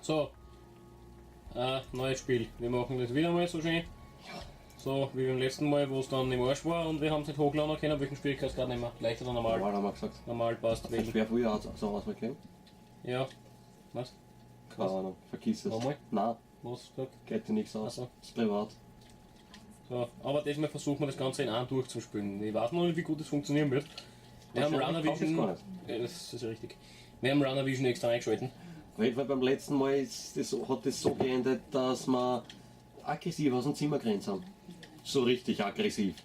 So. Neues Spiel. Wir machen das wieder mal so schön. So wie beim letzten Mal, wo es dann im Arsch war und wir haben es nicht hochladen können. Welchen Schwierigkeitsgrad nehmen wir? Leichter oder normal? Normal haben wir gesagt. Normal passt. Das ist schwer früher so ausgekriegt. Ja. Was? Keine Ahnung, vergiss es. Nochmal? Nein, Was gesagt? geht dir nichts aus. So. Das ist privat. So, aber diesmal versuchen wir das Ganze in einem durchzuspielen. Ich weiß noch nicht, wie gut das funktionieren wird. Wir haben Runner Vision. Ja, das ist richtig. Wir haben Runner Vision extra eingeschalten. Weil beim letzten Mal hat das so geendet, dass wir aggressiv aus dem Zimmer gerannt haben. So richtig aggressiv.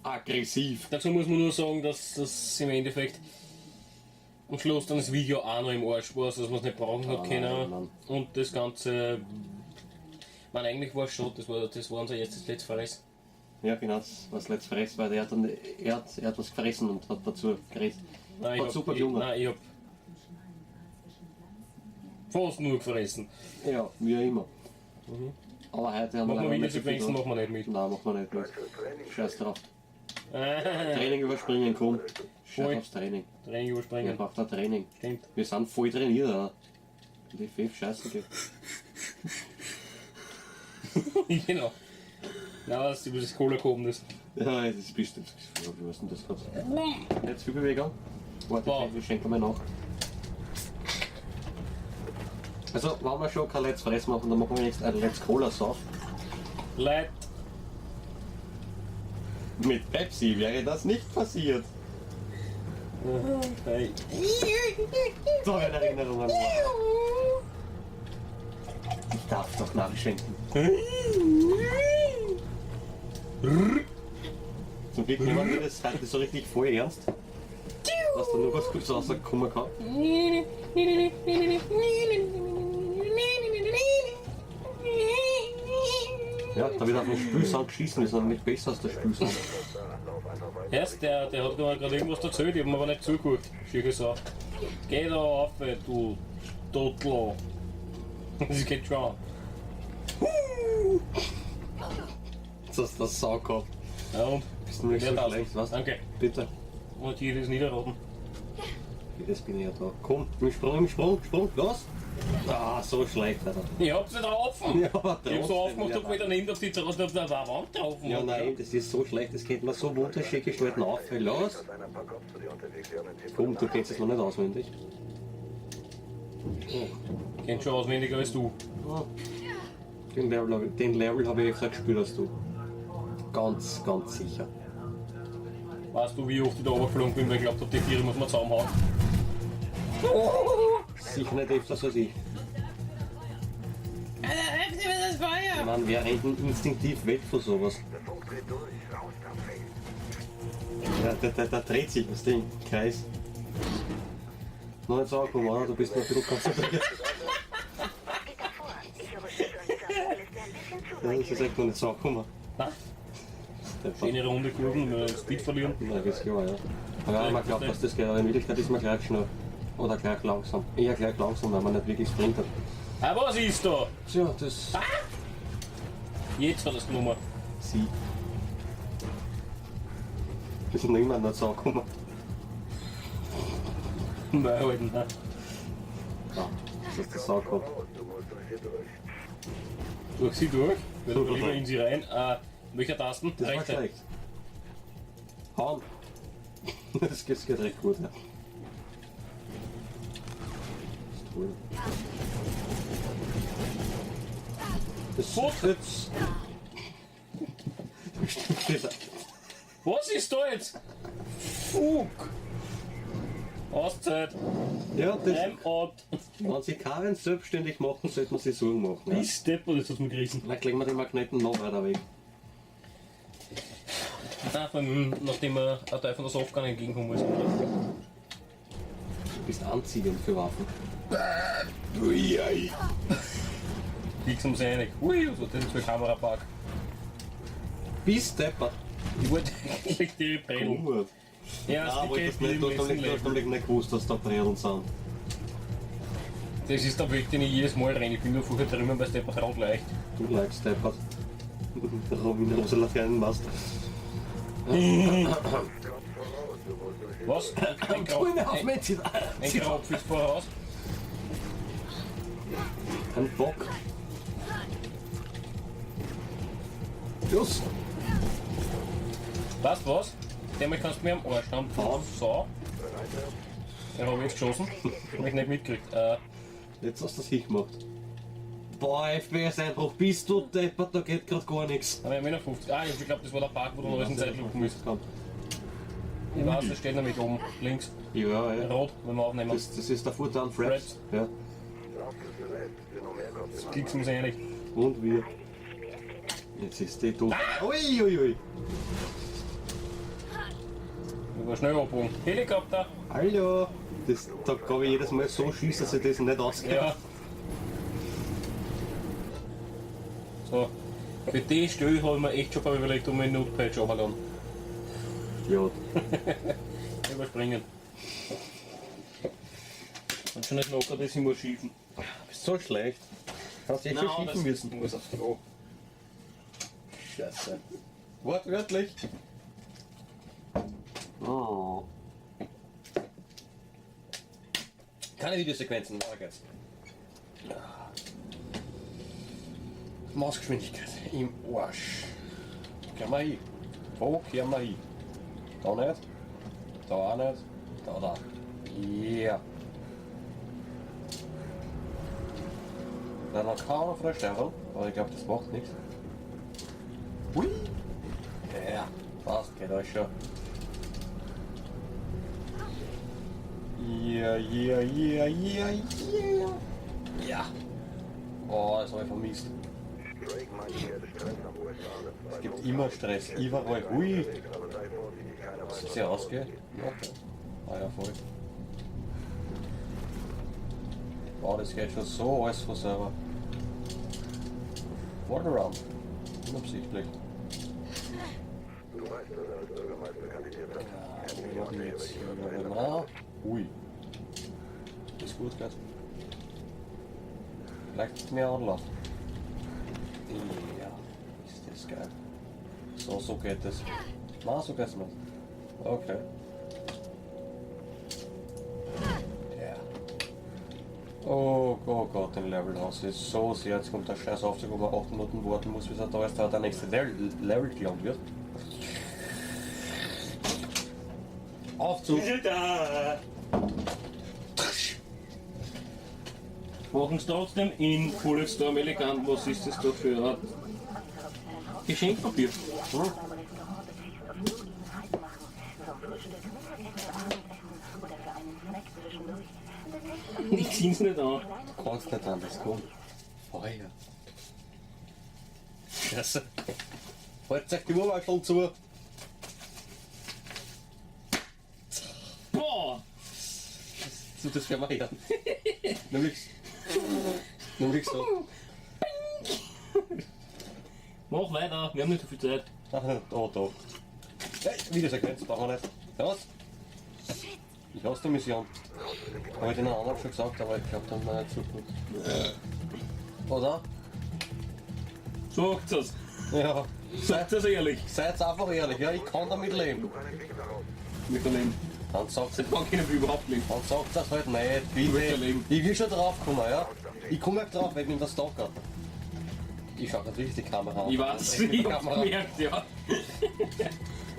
Aggressiv! Dazu muss man nur sagen, dass das im Endeffekt am Schluss dann das Video auch noch im Arsch war, dass man es nicht brauchen hat können. Nein. Und das Ganze. Man, eigentlich war es schon, das war unser erstes Let's Fress. Ja, genau, was Let's Fress, weil er hat was gefressen und hat dazu geredet. Nein, Hat super gelungen. Nein, ich hab fast nur gefressen. Ja, wie immer. Aber heute haben wir Machen wir nicht so viel Videosequenzen, da. machen wir nicht mit. Nein, machen wir nicht mit. Scheiß drauf. Training überspringen, komm. Scheiß Voll. aufs Training. Training Wir überspringen. brauchen ein Training. Stimmt. Wir sind voll trainiert, oder? Die FF scheiße geht. Genau. Ja, dass über das Cola gehoben ist. Ja, das ist bestimmt. Wie was denn das gerade? Jetzt viel Bewegung. Warte, Wow. wir schenken mal nach. Also, wenn wir schon kein Let's Fress machen, dann machen wir jetzt ein Let's Cola Saft. Leid. Mit Pepsi wäre das nicht passiert. Hey. So eine Erinnerung an mich. Ich darf doch nachschenken. Zum Glück nehmen wir das heute so richtig voll ernst. Dass da nur was Gutes rauskommen kann. Ja, da wird auf den Spülsand geschissen, wir sind nicht besser als der Spülsand. Erst der hat gerade irgendwas erzählt, ich hab mir aber nicht zugehört. Schicke Sau. Geh da auf, du Trottel. Das geht schon. Jetzt hast du das Sau gehabt. Ja und? Bist du nicht so Wer schlecht, was? Danke. Bitte. Und hier ist niederroten. Jetzt bin ich ja da. Komm, im Sprung, los! Ah, so schlecht, Alter. Ich hab's nicht offen. Ja, aber Ich hab so trotzdem, aufgemacht, ja. hab wieder neben auf die Terrasse auf der Wand drauf. Ja, nein, das ist so schlecht, das kennt man so wunderschön gestalten auf. Los! Komm, du kennst es noch nicht auswendig. Kennt schon auswendiger als du. Oh. Den Level habe ich öfter gespielt als du. Ganz, ganz sicher. Weißt du, wie oft ich da runtergeflogen bin, weil ich glaubt hab, die Tiere muss man zusammenhauen. Sicher nicht öfters als ich. Ich meine, wer rennt denn instinktiv weg von sowas? Ja, der dreht sich das Ding, Kreis. Noch nicht so angekommen, oder? Du bist noch ein bisschen konzentriert. Ja, das ist echt noch nicht so angekommen. Nein. Schöne runde Kurven, wenn wir Speed verlieren. Nein, das ist klar, ja. Aber ja, man glaubt, dass das geht, aber in Wirklichkeit ist man gleich schnell. Oder gleich langsam. Eher gleich langsam, weil man nicht wirklich sprintet. Ah, was ist da? Tja, das... Jetzt hat es genommen. Sie. Wir sind niemand nicht so angekommen. Nein, Alter, nein. Ja, das ist das auch gehabt. Durch sie durch, wir tun lieber in sie rein. Welcher Tasten? Das war Rechte. schlecht. Hauen. Das geht recht gut, ja. Das ist toll. Das ist jetzt... Was ist da jetzt? Fug! Auszeit. Ja, das... Time out. Wenn sie Karren selbstständig machen, sollte man sie so machen. Ja. Wie Step oder ist das mit gerissen? Dann legen wir den Magneten noch weiter weg. Nein, vor allem, nachdem wir ein Teil von der Softgun entgegenkommen ist. Du bist anziehend für Waffen. Fix um sie einig. Ui, was war das für ein Kamerapark? Bist deppert. Ich wollte eigentlich die Bredel. Gut. Ja, Ah, aber das nicht, du hast nicht gewusst, dass da Bredel sind. Das ist der Weg, den ich jedes Mal renne. Ich bin nur vorher drüben, weil es einfach leicht. Du leidest deppert. Der Robin rosa Laternenmast. Was? Ein Kropf ist voraus. Ein Bock. Los! Weißt du was? Einmal kannst du mir am Arsch hauen. So. Ja, hab ich jetzt geschossen. Hab ich nicht mitgekriegt. Jetzt hast du das gemacht. Boah, FPS-Einbruch, bist du deppert, da geht grad gar nichts. Aber ich hab noch 50. Ah, ich glaube, das war der Park, wo du noch in Zeit laufen musst. Ich weiß, das steht nämlich oben, links. Ja, ja. Rot, wenn wir aufnehmen. Das ist der Futter Fraps. Ja. Das kriegst du mir nicht. Und wir. Jetzt ist die tot. Ui, ui, ui. Ich war schnell abholen. Helikopter! Hallo! Da kann ich jedes Mal so schießen, dass ich das nicht ausgeht. Ja. So. Für die Stelle habe ich mir echt schon mal überlegt, um einen Notepad runterzuladen. Ja. Überspringen. Und schon nicht locker, dass ich muss schiefen. Bist so schlecht. Hast du echt schon schiefen müssen? Ich muss aufs Klo. Scheiße. Wortwörtlich. Oh. Keine Videosequenzen, weiter geht's. Mausgeschwindigkeit im Arsch. Gehen wir hin. Wo gehen wir hin? Da nicht. Da auch nicht. Da. Ja. Dann noch keine Freistellung, aber ich glaube, das macht nichts. Hui! Ja, passt, geht euch schon. Ja. Ja! Oh, das habe ich vermisst. Es gibt immer Stress, überall. Hui! Sieht sie ausgehen? Okay. Ah ja, voll. Wow, das geht schon so alles von selber. Waterround. Unabsichtlich. Ja, machen wir jetzt hier genau. Ui. Das ist gut, gell? Vielleicht mehr Anlauf. Ja, ist das geil. So geht es. Na, so geht's nicht. Okay. Oh Gott, den Level aus ist so sehr. Jetzt kommt der scheiß Aufzug, wo man 8 Minuten warten muss, bis er da ist, da der nächste Level gelangt wird. Aufzug! Machen sie trotzdem in Bulletstorm elegant. Was ist das da für eine Art Geschenkpapier? Hm? Ich zieh's nicht an. Du kannst nicht an, das kommt. Feuer. Scheiße. Halt euch die Urwachteln zu. Boah! So, das werden wir hören. Nämlich so. Mach weiter, wir haben nicht so viel Zeit. Da. Hey, Videosequenz, brauchen wir nicht. Was? Ich hasse die Mission. Habe ich den anderen schon gesagt, aber ich glaube, dann war nicht so gut. Oder? Sagt's es. Ja. Sagt es ehrlich. Seid einfach ehrlich, ja, ich kann damit leben. Mit dem Leben. Dann sagt Das kann ich überhaupt nicht. dann sagt das halt nicht, bitte. Ich will schon drauf kommen, ja? Ich komme nicht drauf, wenn ich das Stalker. Ich schaue natürlich die Kamera an. Ich weiß, ich hab's gemerkt, ja.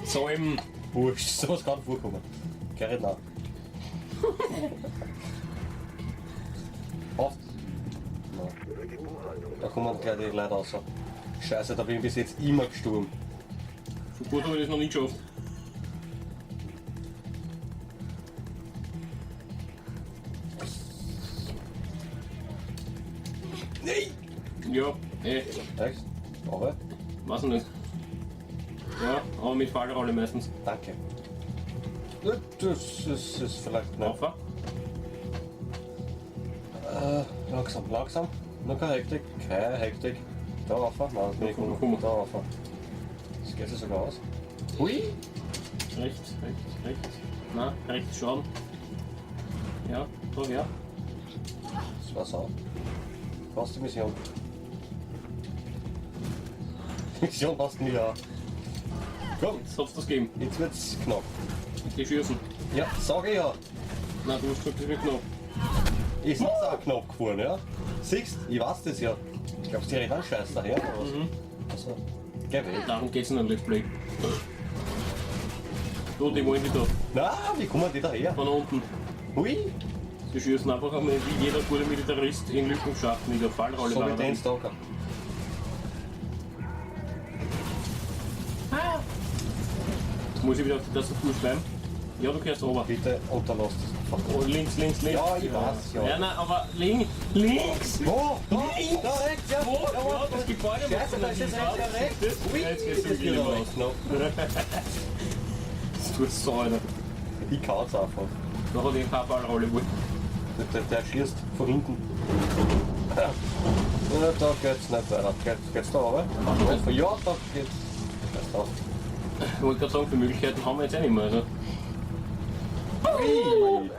So eben. Wurscht, sowas kann vorkommen. Gerrit nach. Oft. No. Da kommen gleich die Leute raus. Scheiße, da bin ich bis jetzt immer gestorben. So gut habe ich das noch nicht geschafft. Nein! Ja, Echt? Aber? weiß ich nicht. Ja, aber mit Fahrerrolle meistens. Danke. Das ist vielleicht knapp. Rauf. Langsam. Noch keine Hektik. Da rauf. Nein, das bin ich da rauf. Das geht sich sogar aus. Hui! Rechts. Na, rechts schauen. Ja, da her. Das war's auch. Was die Mission? Mission passt nie an. Komm, Jetzt hat's das gegeben. jetzt wird's knapp. Die schießen. Ja, sag ich ja. Nein, du hast gesagt, das wird knapp. Ist das auch knapp gefahren, ja? Siehst du, ich weiß das ja. Glaubst du, die reden Scheiß daher oder was? Also, geh weg. Darum geht's in einem Let's Play. So, die wollen die da. Na, wie kommen die daher? Von unten. Hui! Sie schießen einfach einmal wie jeder gute Militarist in Lückenschacht mit der Fallrolle. So wie den Stalker. Jetzt muss ich wieder auf die Tastatur schreiben. Ja, du gehst runter. Bitte unterlass das. Oh, links. Ja, ich weiß, ja. Ja, nein, aber links! Wo? Da rechts, ja. Wo? Ja, das gefällt mir. Scheiße, da ist jetzt rechts. Ui, Jetzt geht's das in die geht Liebe aber aus. knapp. Das tut so, Alter. Ich kau's einfach. Da hat ich keine Fallrolle wohl. Der schießt von hinten. Ja, da geht's nicht weiter. Geht's da runter? Ja, da geht's. Da. Ich wollte gerade sagen, für Möglichkeiten haben wir jetzt eh nicht mehr. Also. Ui!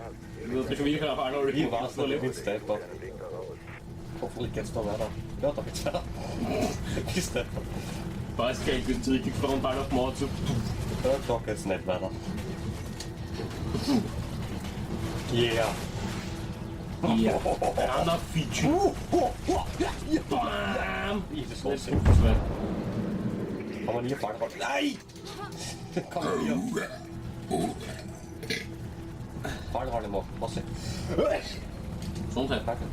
Du hast ja schon wieder keine Fallrolle Ich weiß nicht, ich bin steppert. Hoffentlich geht's da weiter. Ja, da geht's weiter. Ich bin steppert. Weiß gleich, wir sind richtig frontal auf die Mauer zu. Ja, da geht's nicht weiter. Yeah! Ja, Anna Fitschen. Bam! Das Nicht war's. so weit. Kann man hier Fallrolle? Nein! Kann man hier Fallrolle machen. Was ist? Gesundheit. Danke.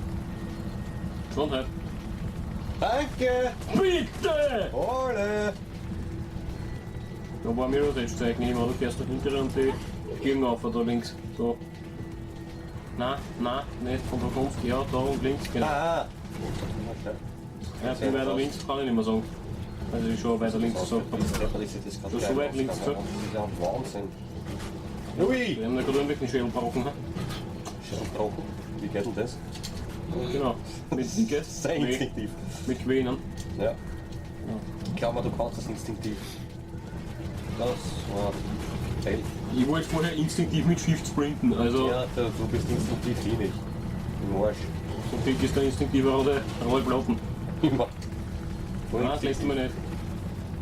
Gesundheit. Danke! Bitte! Ole! Da war mir das Edge-Zeichen. Ich meine, du fährst da hinter und die gehen auf da links. So. Nein, nicht von der Kunft. Ja, da und links, genau. Ah! Ja, viel weiter links kann ich nicht mehr sagen. Also ich schon weiter links gesagt habe. Du so weit links gesagt? Das ist ja ein Wahnsinn. Wir Ui! haben da gerade irgendwelchen Schädel gebrochen. Schon trocken. Wie geht denn das? Genau. Mit Dicke. Sehr instinktiv. Mit Quänen. Ja. Ich glaube mal, du kannst das instinktiv. Das war fail. Ich wollte vorher instinktiv mit Shift sprinten, also Ja, du bist instinktiv wenig. Im Arsch. so dick ist der instinktive Rollplatten. Immer. Nein, das letzte Mal nicht.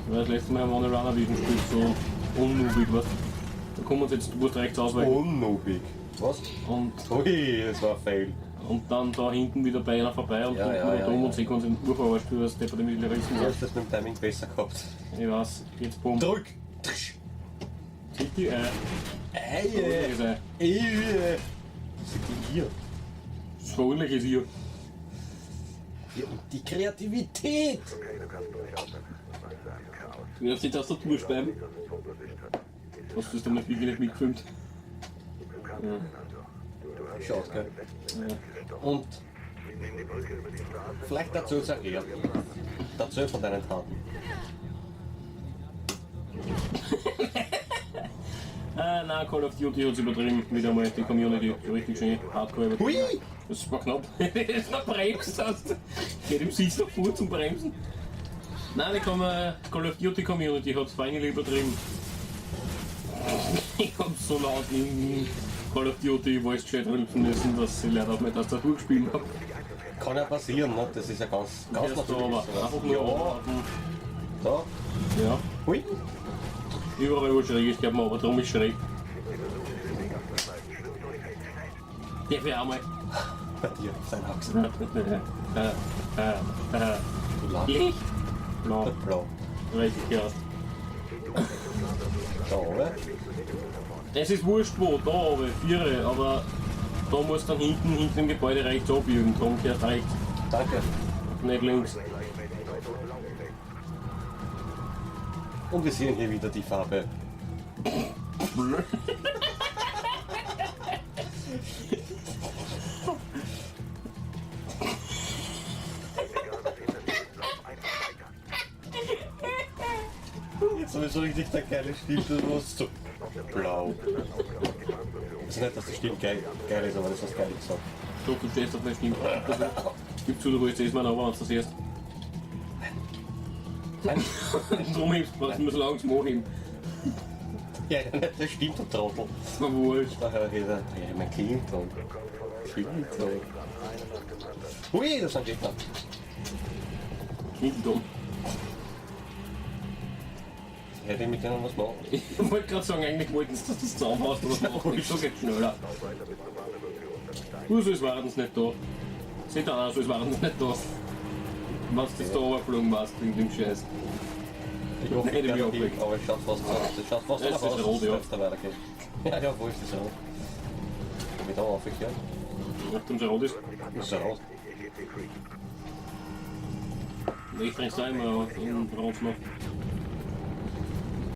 Weil das letzte Mal haben wir eine Runner Vision gespielt, so unnubig, was. Da kommen wir uns jetzt, du musst rechts ausweichen. Unnubig. Was? Und, Ui, das war fail. und dann da hinten wieder bei einer vorbei und Ja, hinten ja, wieder ja, um ja. und sie können sich den Urverarsch, du hast der bei den Militaristen. Du hast das mit dem Timing besser gehabt. Ich weiß, jetzt bumm. Drück! City, Eie! das ist Eie! Was sind die hier? das Fröhliche ist hier. Ja, und die Kreativität! Du hast die Tastatur speiben. Hast du das damals wirklich nicht mitgefilmt? Ja. Schaut, gell? Ja. Und vielleicht erzähl's auch er. Erzähl von deinen Taten. Nein, Call of Duty hat es übertrieben. Wieder mal die Community. So richtig schön hardcore übertrieben. Hui! Das war knapp. Das war bremst hast. Geht im Sitz noch vor zum Bremsen. Nein, die Call of Duty Community hat es finally übertrieben. Ich hab so laut in Call of Duty Voice Chat rülpsen müssen, dass ich leider auf meine Tastatur gespielt habe. Kann ja passieren, ne? Das ist ja ganz Ja, so, aber natürlich. einfach nur Ja, da. ja. Hui! Überall wo schräg ist, glaube ich, aber darum ist schräg. Der wäre einmal. Bei dir, sein Achsen. Blau. Licht? Blau. Blau. Richtig gehört. Da oben. Es ist wurscht wo, da oben, 4, aber da muss dann hinten im Gebäude rechts abbiegen, darum gehört rechts, Danke. nicht links. Und wir sehen hier wieder die Farbe. Jetzt habe ich so richtig der geile Stift, das war so blau. Also nicht, dass die Stimme geil ist, aber das ist was Geiles gesagt. Doch, du stehst auf meine Stimme. Gib zu, du holst jetzt mal aber, wenn du das siehst. Nein. Drum hebst du, brauchst du nur so lange zum Hochheben. Ja, nicht, das stimmt, der Trottel. Das war wurscht. Da höre ich wieder, ja, mein Clinton. Clinton. Ui, das sind Gegner. Nicht dumm. Hätte ich mit denen was machen? Ich wollte gerade sagen, eigentlich wollten sie, dass du das zusammenhaust, aber das macht nicht, so geht schneller. Du sollst warten, ist nicht da. Sieht dann aus, als wären wir nicht da. Wenn du jetzt da runtergeflogen warst, wegen dem Scheiß. Ich hoffe, Nein, ich ich bin weg. aber es schaut fast so. Es schaut fast Es danach ist aus, rot, ja. dass es da weitergeht. Ja, ja, wo ist das rot? Komm ich da raufgekehrt? Nachdem es rot ist. Ist er raus? Ich bring's da immer auf den Rot noch.